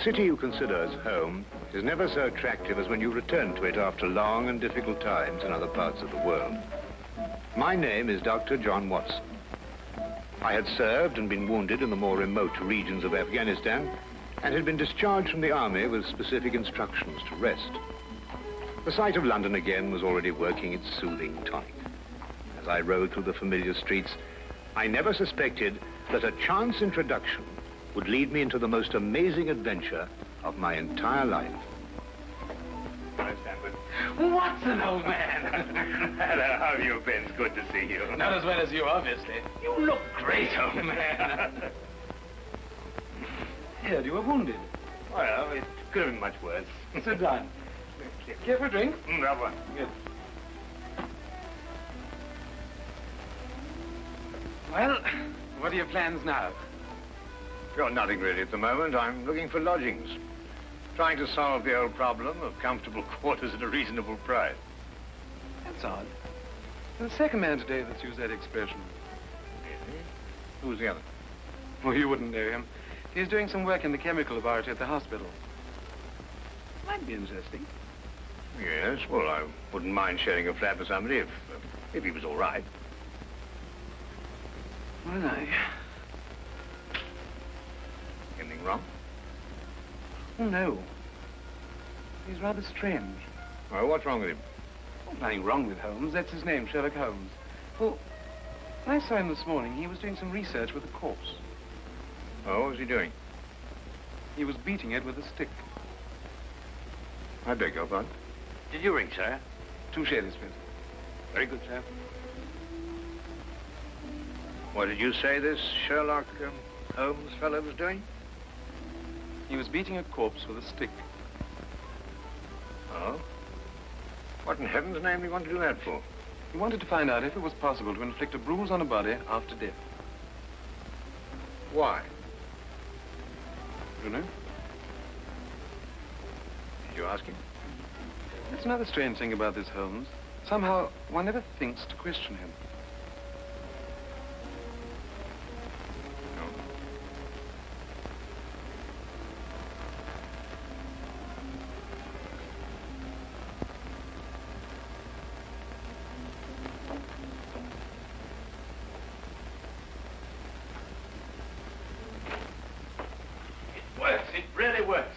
city you consider as home is never so attractive as when you return to it after long and difficult times in other parts of the world. My name is Dr. John Watson. I had served and been wounded in the more remote regions of Afghanistan and had been discharged from the army with specific instructions to rest. The sight of London again was already working its soothing tonic. As I rode through the familiar streets, I never suspected that a chance introduction would lead me into the most amazing adventure of my entire life. Hi, Stanford. Watson, old man. Hello, how have you been? It's good to see you. Not as well as you, obviously. You look great, old man. Heard you were wounded. Well, it could have been much worse. Sit down. Care for a drink? That one. Good. Well, what are your plans now? Well, nothing really at the moment. I'm looking for lodgings. Trying to solve the old problem of comfortable quarters at a reasonable price. That's odd. You're the second man today that's used that expression. Really? Who's the other? Well, you wouldn't know him. He's doing some work in the chemical laboratory at the hospital. Might be interesting. Yes, well, I wouldn't mind sharing a flat with somebody if he was all right. Well, Anything wrong? Oh, no. He's rather strange. Well, what's wrong with him? Oh, nothing wrong with Holmes. That's his name, Sherlock Holmes. Well, when I saw him this morning, he was doing some research with a corpse. Oh, what was he doing? He was beating it with a stick. I beg your pardon? Did you ring, sir? 2 shillings, please. Very good, sir. What did you say this Sherlock Holmes fellow was doing? He was beating a corpse with a stick. Oh? What in heaven's name do you want to do that for? He wanted to find out if it was possible to inflict a bruise on a body after death. Why? You know? Did you ask him? That's another strange thing about this Holmes. Somehow, one never thinks to question him. No. It works. It really works.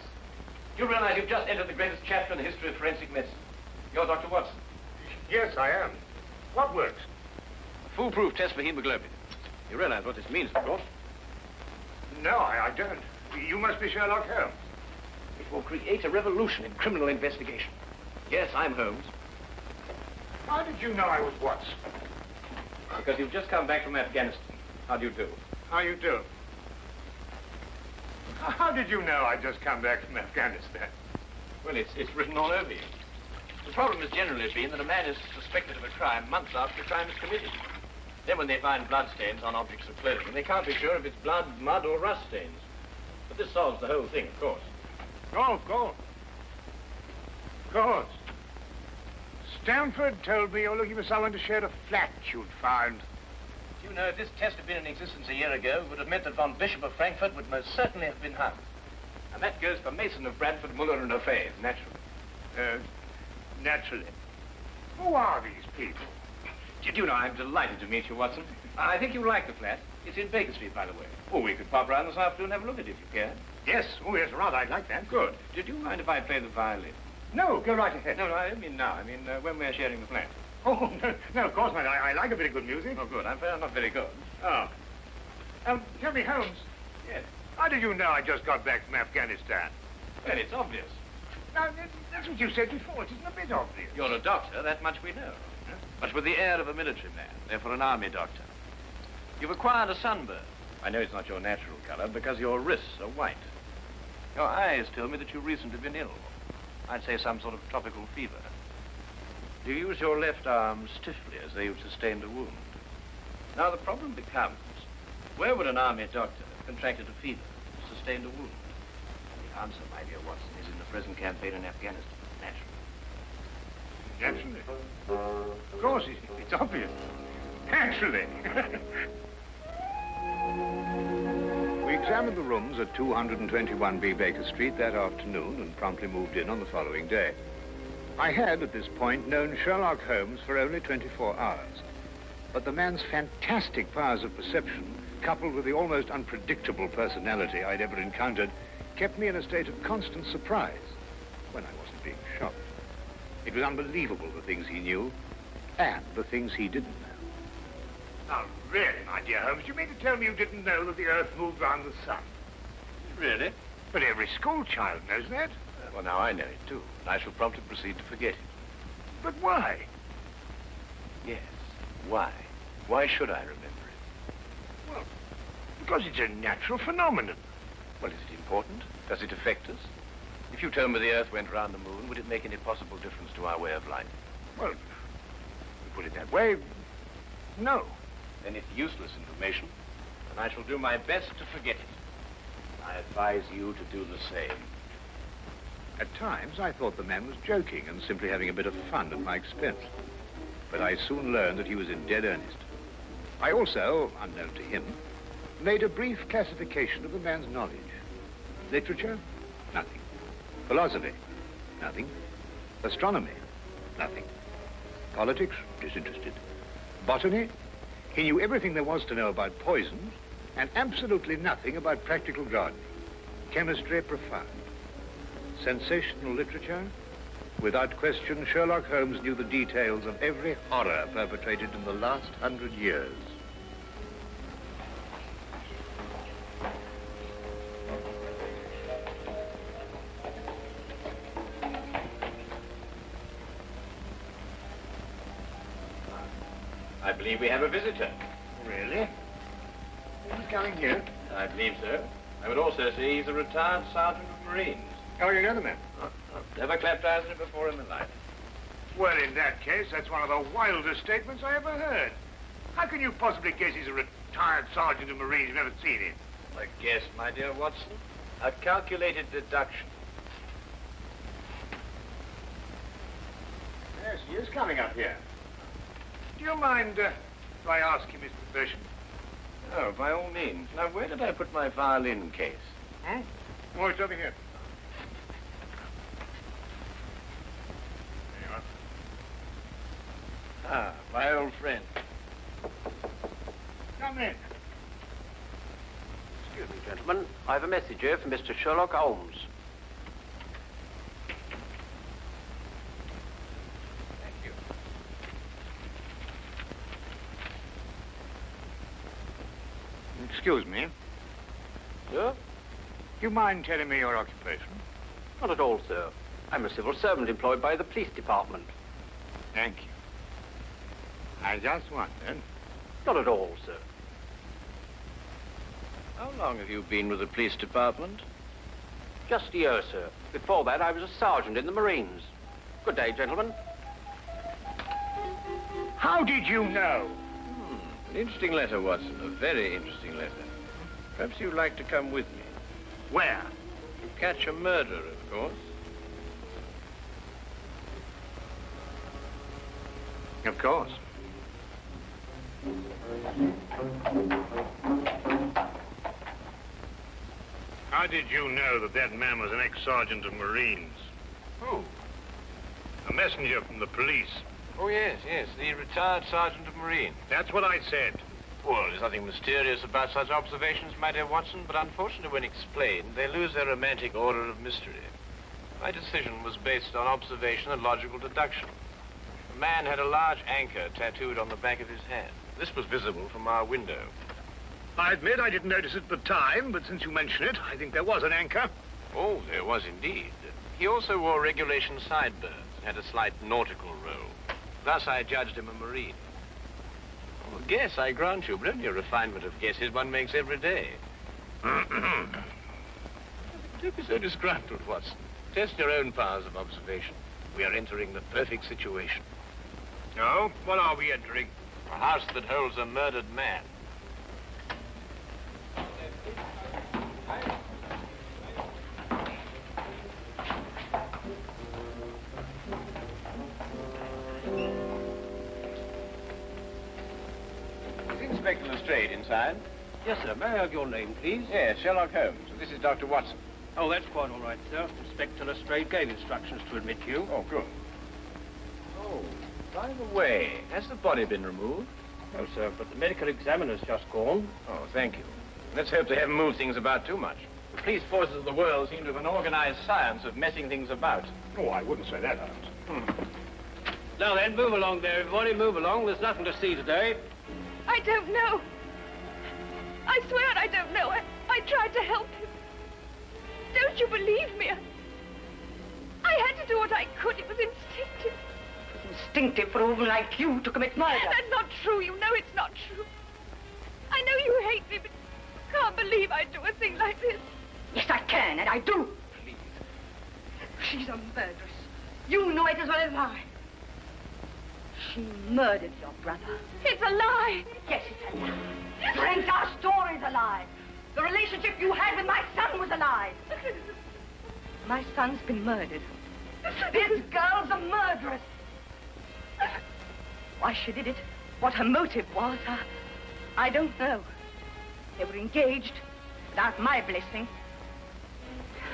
You realize you've just entered the greatest chapter in the history of forensic medicine. You're Dr. Watson. Yes, I am. What works? A foolproof test for hemoglobin. You realize what this means, of course. No, I don't. You must be Sherlock Holmes. It will create a revolution in criminal investigation. Yes, I'm Holmes. How did you know I was Watson? Because you've just come back from Afghanistan. How do you do? How you do? How did you know I'd just come back from Afghanistan? Well, it's written all over you. The problem has generally been that a man is suspected of a crime months after the crime is committed. Then when they find bloodstains on objects of clothing, they can't be sure if it's blood, mud, or rust stains. But this solves the whole thing, of course. Oh, of course. Of course. Stanford told me you're looking for someone to share a flat you'd found. You know, if this test had been in existence a year ago, it would have meant that von Bishop of Frankfurt would most certainly have been hung. And that goes for Mason of Bradford, Muller, and O'Fay, naturally. Naturally. Who are these people? Did you know, I'm delighted to meet you, Watson. I think you'll like the flat. It's in Baker Street, by the way. Oh, we could pop round this afternoon and have a look at it if you care. Yes. Oh, yes, rather. I'd like that. Good. Did you mind if I play the violin? No, go right ahead. No, I don't mean now. I mean when we're sharing the flat. Oh, no, of course not. I like a bit of good music. Oh, good. I'm not very good. Oh. Tell me, Holmes. Yes. How did you know I just got back from Afghanistan? Well, it's obvious. Now, that's what you said before. It isn't a bit obvious. You're a doctor, that much we know. But with the air of a military man, therefore an army doctor. You've acquired a sunburn. I know it's not your natural color because your wrists are white. Your eyes tell me that you've recently been ill. I'd say some sort of tropical fever. You use your left arm stiffly as though you've sustained a wound. Now the problem becomes, where would an army doctor have contracted a fever, sustained a wound? The answer, my dear Watson, is in the present campaign in Afghanistan, naturally. Naturally. Of course, it's obvious. Naturally. Weeks examined the rooms at 221B Baker Street that afternoon and promptly moved in on the following day. I had, at this point, known Sherlock Holmes for only 24 hours. But the man's fantastic powers of perception, coupled with the almost unpredictable personality I'd ever encountered, kept me in a state of constant surprise when I wasn't being shocked. It was unbelievable, the things he knew and the things he didn't know. Now, really, my dear Holmes, you mean to tell me you didn't know that the Earth moved round the sun? Really? But every school child knows that. Well, now I know it, too. And I shall promptly proceed to forget it. But why? Yes. Why? Why should I remember it? Well, because it's a natural phenomenon. Well, is it important? Does it affect us? If you told me the Earth went round the moon, would it make any possible difference to our way of life? Well, to put it that way, no. Then it's useless information, and I shall do my best to forget it. I advise you to do the same. At times, I thought the man was joking and simply having a bit of fun at my expense. But I soon learned that he was in dead earnest. I also, unknown to him, made a brief classification of the man's knowledge. Literature? Nothing. Philosophy? Nothing. Astronomy? Nothing. Politics? Disinterested. Botany? He knew everything there was to know about poisons and absolutely nothing about practical gardening. Chemistry? Profound. Sensational literature? Without question, Sherlock Holmes knew the details of every horror perpetrated in the last 100 years. I believe we have a visitor. Really? Who's coming here? I believe so. I would also say he's a retired sergeant of Marines. Oh, you know the man? Never clapped eyes on him before in my life. Well, in that case, that's one of the wildest statements I ever heard. How can you possibly guess he's a retired sergeant of Marines? You've never seen him. A guess, my dear Watson. A calculated deduction. Yes, he is coming up here. Do you mind if I ask you his profession? Oh, by all means. Now, where did I put my violin case? Hmm? Oh, it's over here. There you are. Ah, my old friend. Come in. Excuse me, gentlemen. I have a message here from Mr. Sherlock Holmes. Thank you. Excuse me. Sir? Do you mind telling me your occupation? Not at all, sir. I'm a civil servant employed by the police department. Thank you. I just wondered. Not at all, sir. How long have you been with the police department? Just a year, sir. Before that, I was a sergeant in the Marines. Good day, gentlemen. How did you know? An interesting letter, Watson. A very interesting letter. Perhaps you'd like to come with me. Where? To catch a murderer, of course. Of course. How did you know that that man was an ex-sergeant of Marines? Who? A messenger from the police. Oh, yes, the retired sergeant of Marines. That's what I said. Well, there's nothing mysterious about such observations, my dear Watson, but unfortunately, when explained, they lose their romantic order of mystery. My decision was based on observation and logical deduction. The man had a large anchor tattooed on the back of his hand. This was visible from our window. I admit I didn't notice it at the time, but since you mention it, I think there was an anchor. Oh, there was indeed. He also wore regulation sideburns and had a slight nautical roll. Thus, I judged him a Marine. Well, guess, I grant you, but only a refinement of guesses one makes every day. Don't be so disgruntled, Watson. Test your own powers of observation. We are entering the perfect situation. Oh, what are we entering? A house that holds a murdered man. Is Inspector Lestrade inside? Yes, sir. May I have your name, please? Yes, Sherlock Holmes. This is Dr. Watson. Oh, that's quite all right, sir. Inspector Lestrade gave instructions to admit you. Oh, good. Oh, by the way, has the body been removed? No, sir, but the medical examiner's just gone. Oh, thank you. Let's hope they haven't moved things about too much. The police forces of the world seem to have an organized science of messing things about. Oh, I wouldn't say that, Holmes. Now then, move along there, everybody. Move along. There's nothing to see today. I don't know. I swear I don't know. I tried to help him. Don't you believe me? I had to do what I could. It was instinctive. Instinctive for a woman like you to commit murder. That's not true. You know it's not true. I know you hate me, but you can't believe I'd do a thing like this. Yes, I can, and I do. Please. She's a murderess. You know it as well as I. She murdered your brother. It's a lie. Yes, it's a lie. Your entire story's a lie. The relationship you had with my son was a lie. My son's been murdered. This girl's a murderess. Why she did it, what her motive was, I don't know. They were engaged without my blessing.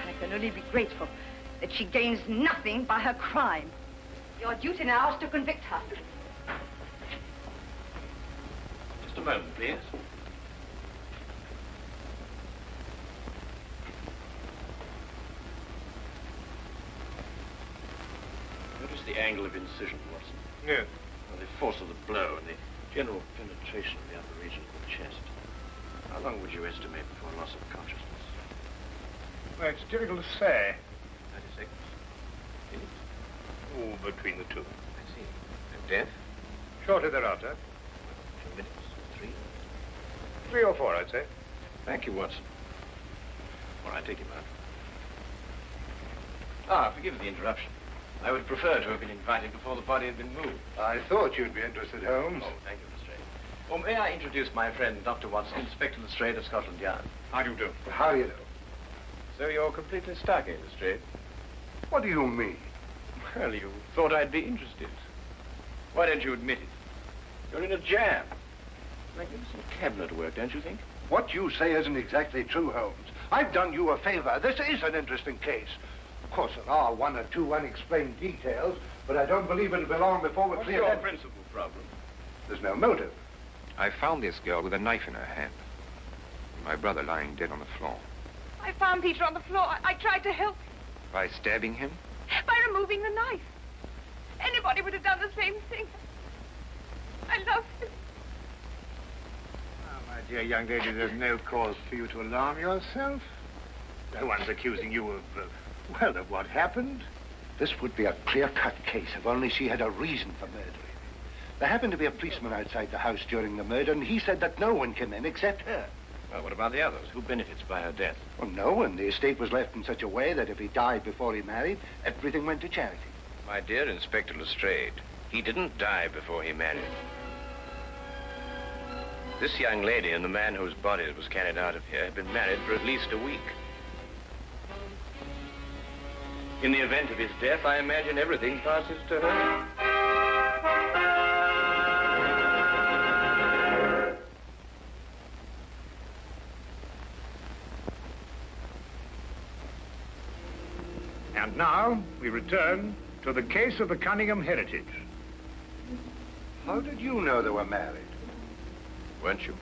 I can only be grateful that she gains nothing by her crime. Your duty now is to convict her. Just a moment, please. Notice the angle of incision, Watson. Yes. And the force of the blow and the general penetration of the upper region of the chest. How long would you estimate before loss of consciousness? Well, it's difficult to say. 30 seconds? Minutes? Oh, between the two. I see. And death? Shortly thereafter. 2 minutes? 3? 3 or 4, I'd say. Thank you, Watson. All right, take him out. Ah, forgive the interruption. I would prefer to have been invited before the body had been moved. I thought you'd be interested, Holmes. Oh, thank you, Lestrade. Well, may I introduce my friend, Dr. Watson, Inspector Lestrade of Scotland Yard? How do you do? How do you do? So you're completely stuck, eh, Lestrade? What do you mean? Well, you thought I'd be interested. Why don't you admit it? You're in a jam. Magnificent cabinet work, don't you think? What you say isn't exactly true, Holmes. I've done you a favor. This is an interesting case. Of course, there are 1 or 2 unexplained details, but I don't believe it'll be long before we're What's clear. your principal problem? There's no motive. I found this girl with a knife in her hand. My brother lying dead on the floor. I found Peter on the floor. I tried to help him By stabbing him? by removing the knife. Anybody would have done the same thing. I love him. Oh, my dear young lady, there's no cause for you to alarm yourself. No one's accusing you of, well, of what happened. This would be a clear-cut case if only she had a reason for murdering him. There happened to be a policeman outside the house during the murder, and he said that no one came in except her. Well, what about the others? Who benefits by her death? Well, no one. The estate was left in such a way that if he died before he married, everything went to charity. My dear Inspector Lestrade, he didn't die before he married. This young lady and the man whose body was carried out of here had been married for at least a week. In the event of his death, I imagine everything passes to her. And now we return to the case of the Cunningham heritage. How did you know they were married? Weren't you?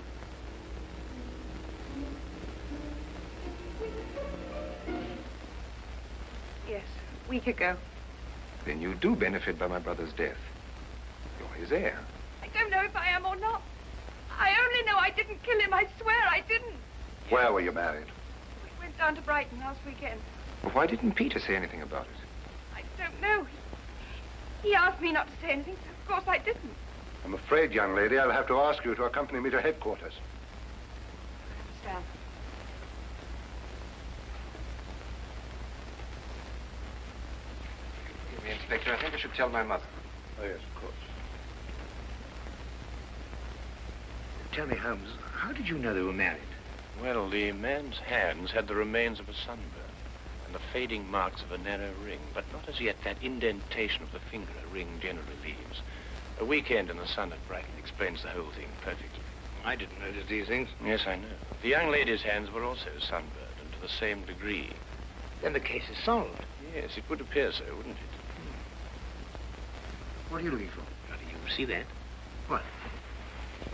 Yes, a week ago. Then you do benefit by my brother's death. You're his heir. I don't know if I am or not. I only know I didn't kill him. I swear I didn't. Where were you married? We went down to Brighton last weekend. Well, why didn't Peter say anything about it? I don't know. He asked me not to say anything, so of course I didn't. I'm afraid, young lady, I'll have to ask you to accompany me to headquarters. I understand. Excuse me, Inspector. I think I should tell my mother. Oh, yes, of course. Tell me, Holmes, how did you know they were married? Well, the man's hands had the remains of a sunburn and the fading marks of a narrow ring, but not as yet that indentation of the finger a ring generally leaves. A weekend in the sun at Brighton explains the whole thing perfectly. I didn't notice these things. Yes, I know. The young lady's hands were also sunburned, and to the same degree. Then the case is solved. Yes, it would appear so, wouldn't it? What are you looking for? How do you see that? What?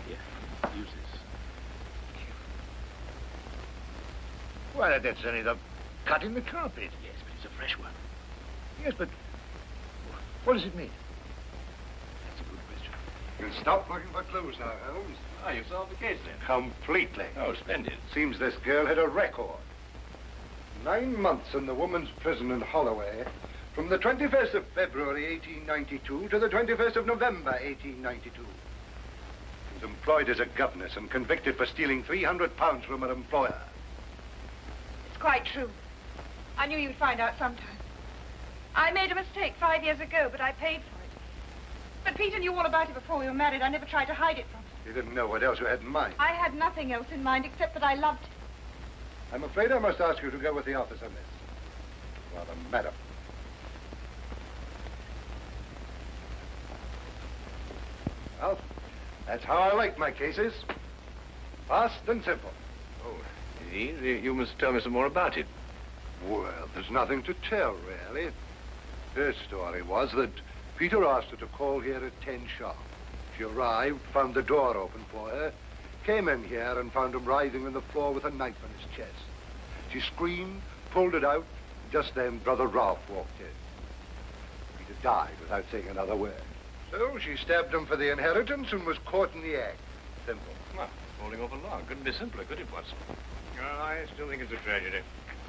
Here, use this. Why, that's only the cut in the carpet. Yes, but it's a fresh one. Yes, but what does it mean? That's a good question. You'll stop looking for clues now, Holmes. Ah, you solved the case then? Completely. Oh, splendid. Seems this girl had a record. 9 months in the woman's prison in Holloway, from the 21st of February, 1892, to the 21st of November, 1892. She was employed as a governess and convicted for stealing £300 from her employer. It's quite true. I knew you'd find out sometime. I made a mistake 5 years ago, but I paid for it. But Peter knew all about it before we were married. I never tried to hide it from him. You didn't know what else you had in mind. I had nothing else in mind except that I loved him. I'm afraid I must ask you to go with the office on this. Rather, madam. Well, that's how I like my cases. Fast and simple. Oh, indeed. You must tell me some more about it. Well, there's nothing to tell, really. Her story was that Peter asked her to call here at 10 sharp. She arrived, found the door open for her, came in here and found him writhing on the floor with a knife in his chest. She screamed, pulled it out. Just then, Brother Ralph walked in. Peter died without saying another word. So she stabbed him for the inheritance and was caught in the act. Simple. Well, falling off a log. Couldn't be simpler, could it, Watson? Well, I still think it's a tragedy.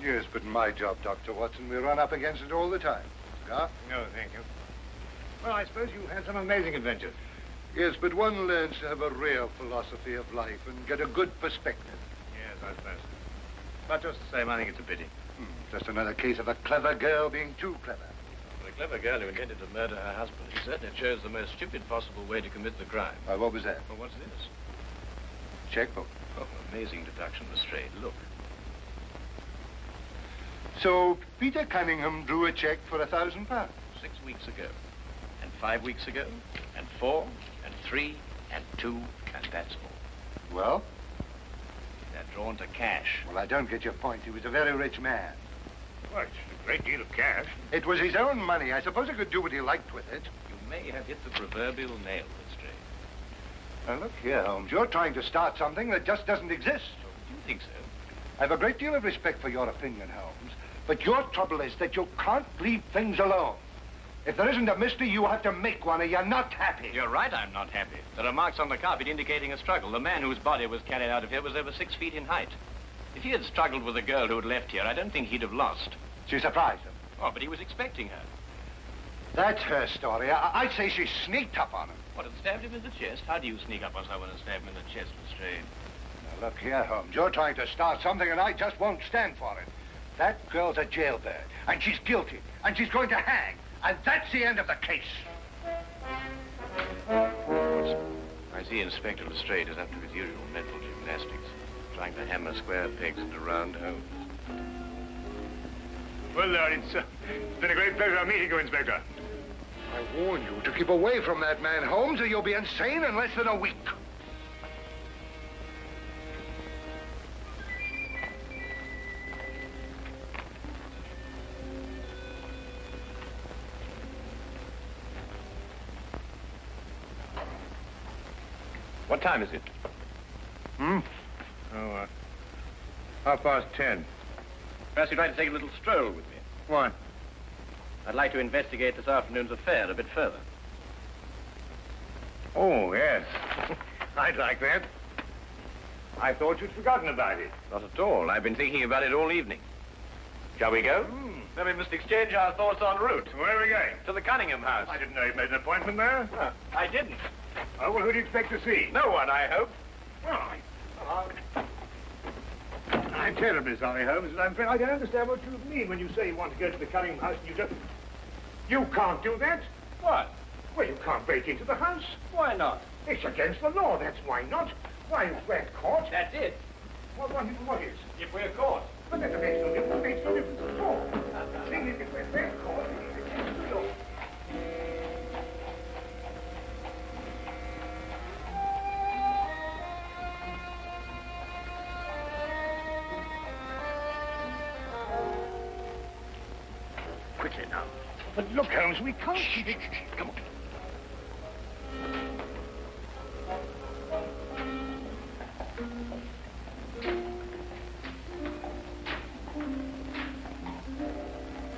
Yes, but in my job, Dr. Watson, we run up against it all the time. Cigar? No, thank you. Well, I suppose you've had some amazing adventures. Yes, but one learns to have a real philosophy of life and get a good perspective. Yes, I suppose. But just the same, I think it's a pity. Just another case of a clever girl being too clever. The clever girl who intended to murder her husband, she certainly chose the most stupid possible way to commit the crime. What was that? Well, what's this? Checkbook. Oh, amazing deduction, Lestrade. Look. So Peter Cunningham drew a check for £1,000. 6 weeks ago, and 5 weeks ago, and 4, and 3, and 2, and that's all. Well? They're drawn to cash. Well, I don't get your point. He was a very rich man. Well, it's a great deal of cash. It was his own money. I suppose he could do what he liked with it. You may have hit the proverbial nail, Lestrade. Now, look here, Holmes. You're trying to start something that just doesn't exist. Oh, do you think so? I have a great deal of respect for your opinion, Holmes. But your trouble is that you can't leave things alone. If there isn't a mystery, you have to make one, or you're not happy. You're right, I'm not happy. There are marks on the carpet indicating a struggle. The man whose body was carried out of here was over 6 feet in height. If he had struggled with the girl who had left here, I don't think he'd have lost. She surprised him. Oh, but he was expecting her. That's her story. I'd say she sneaked up on him. What, had stabbed him in the chest? How do you sneak up on someone and stab him in the chest, Lestrade? Now, look here, Holmes. You're trying to start something, and I just won't stand for it. That girl's a jailbird, and she's guilty, and she's going to hang. And that's the end of the case. I see Inspector Lestrade is up to his usual mental gymnastics, trying to hammer square pegs into round holes. Well, Lord, it's been a great pleasure meeting you, Inspector. I warn you to keep away from that man, Holmes, or you'll be insane in less than a week. What time is it? Oh, 10:30. Perhaps you'd like to take a little stroll with me. Why? I'd like to investigate this afternoon's affair a bit further. Oh, yes. I'd like that. I thought you'd forgotten about it. Not at all. I've been thinking about it all evening. Shall we go? Then we must exchange our thoughts en route. Where are we going? To the Cunningham house. I didn't know you'd made an appointment there. I didn't. Oh, well, who do you expect to see? No one, I hope. Well, I'm terribly sorry, Holmes, but I'm afraid I don't understand what you mean when you say you want to go to the Cunningham house and you don't... You can't do that. What? Well, you can't break into the house. Why not? It's against the law, that's why not. Why, if we're caught... That's it. What is? If we're caught. But that makes no difference. It makes no difference at all. The thing is, if we're caught, it's against the law. it now. But look, Holmes, we can't keep it. Come on.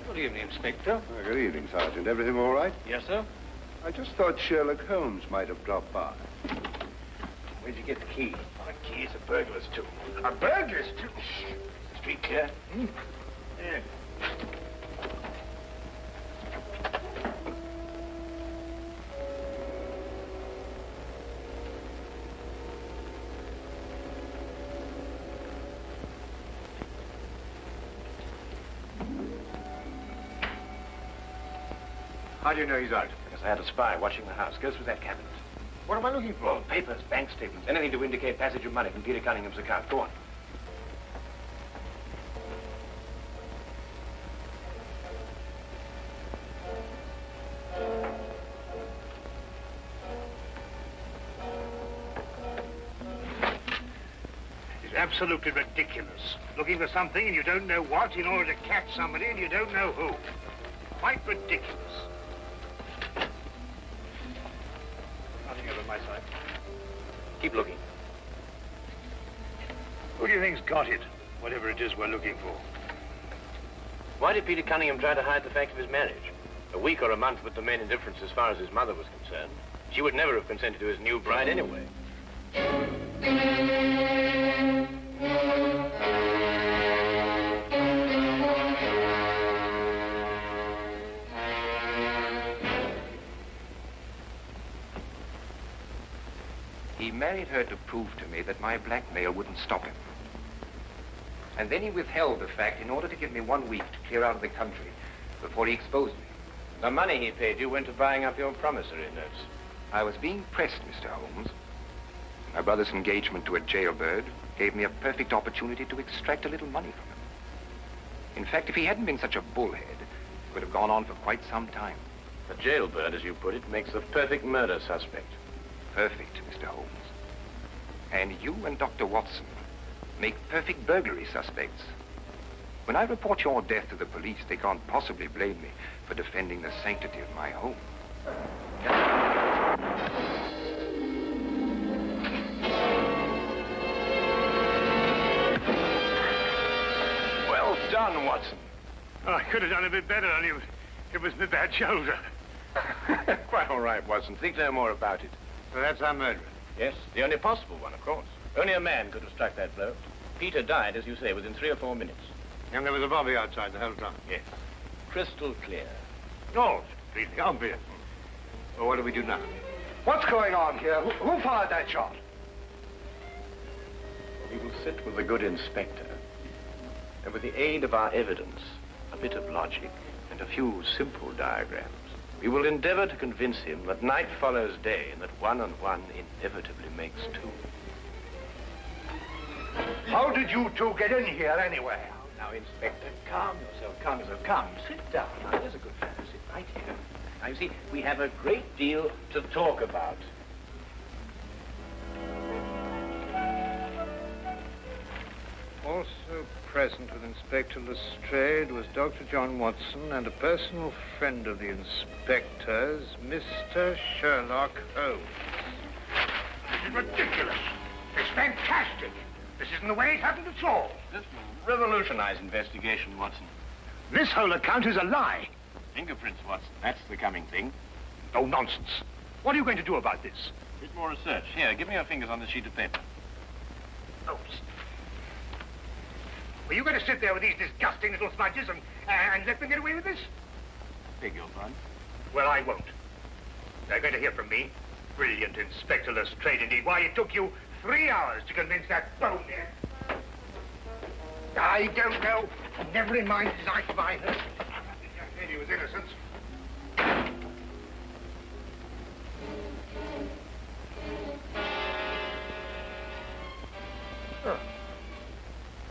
Good evening, Inspector. Good evening, Sergeant. Everything all right? Yes, sir. I just thought Sherlock Holmes might have dropped by. Where'd you get the key? My key is a burglar's tool. A burglar's tool? Street clear? Yeah. How do you know he's out? Because I had a spy watching the house. Go through that cabinet. What am I looking for? Oh, papers, bank statements, anything to indicate passage of money from Peter Cunningham's account. Go on. It's absolutely ridiculous. Looking for something and you don't know what in order to catch somebody and you don't know who. Quite ridiculous. Nothing over my side. Keep looking. Who do you think's got it? Whatever it is we're looking for. Why did Peter Cunningham try to hide the fact of his marriage? A week or a month would remain indifference as far as his mother was concerned. She would never have consented to his new bride anyway. He married her to prove to me that my blackmail wouldn't stop him. And then he withheld the fact in order to give me 1 week to clear out of the country before he exposed me. The money he paid you went to buying up your promissory notes. I was being pressed, Mr. Holmes. My brother's engagement to a jailbird gave me a perfect opportunity to extract a little money from him. In fact, if he hadn't been such a bullhead, it would have gone on for quite some time. A jailbird, as you put it, makes the perfect murder suspect. Perfect, Mr. Holmes. And you and Dr. Watson make perfect burglary suspects. When I report your death to the police, they can't possibly blame me for defending the sanctity of my home. Well done, Watson. Oh, I could have done a bit better, only it was my bad shoulder. Quite all right, Watson. Think no more about it. So that's our murderer. Yes, the only possible one, of course. Only a man could have struck that blow. Peter died, as you say, within 3 or 4 minutes. And there was a bobby outside the whole time. Yes. Crystal clear. Oh, it's completely obvious. Well, what do we do now? What's going on here? Who fired that shot? We will sit with the good inspector, and with the aid of our evidence, a bit of logic, and a few simple diagrams, we will endeavor to convince him that night follows day and that 1 and 1 inevitably makes 2. How did you two get in here anyway? Now, Inspector, calm yourself, calm yourself. Come, sit down. Now, there's a good fellow. Sit right here. Now, you see, we have a great deal to talk about. Also present with Inspector Lestrade was Dr. John Watson and a personal friend of the inspector's, Mr. Sherlock Holmes. This is ridiculous. It's fantastic. This isn't the way it happened at all. This will revolutionize investigation, Watson. This whole account is a lie. Fingerprints, Watson. That's the coming thing. Oh, nonsense. What are you going to do about this? A bit more research. Here, give me your fingers on this sheet of paper. Oh, were you going to sit there with these disgusting little smudges and let them get away with this? Beg your pardon? Well, I won't. They're going to hear from me. Brilliant Inspector Lestrade, indeed. Why, it took you 3 hours to convince that bonehead. I don't know. Never in mind his life of either. I said he was innocent.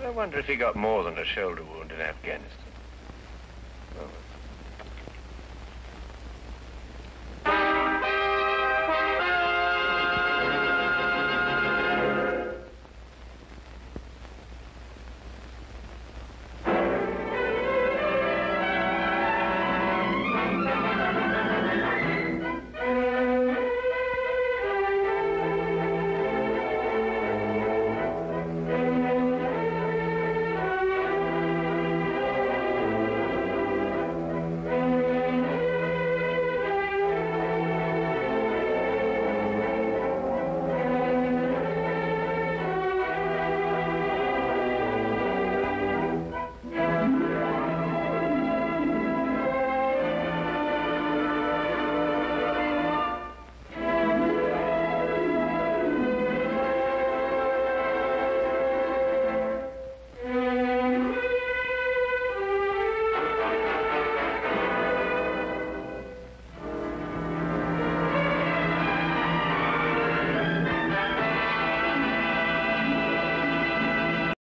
I wonder if he got more than a shoulder wound in Afghanistan.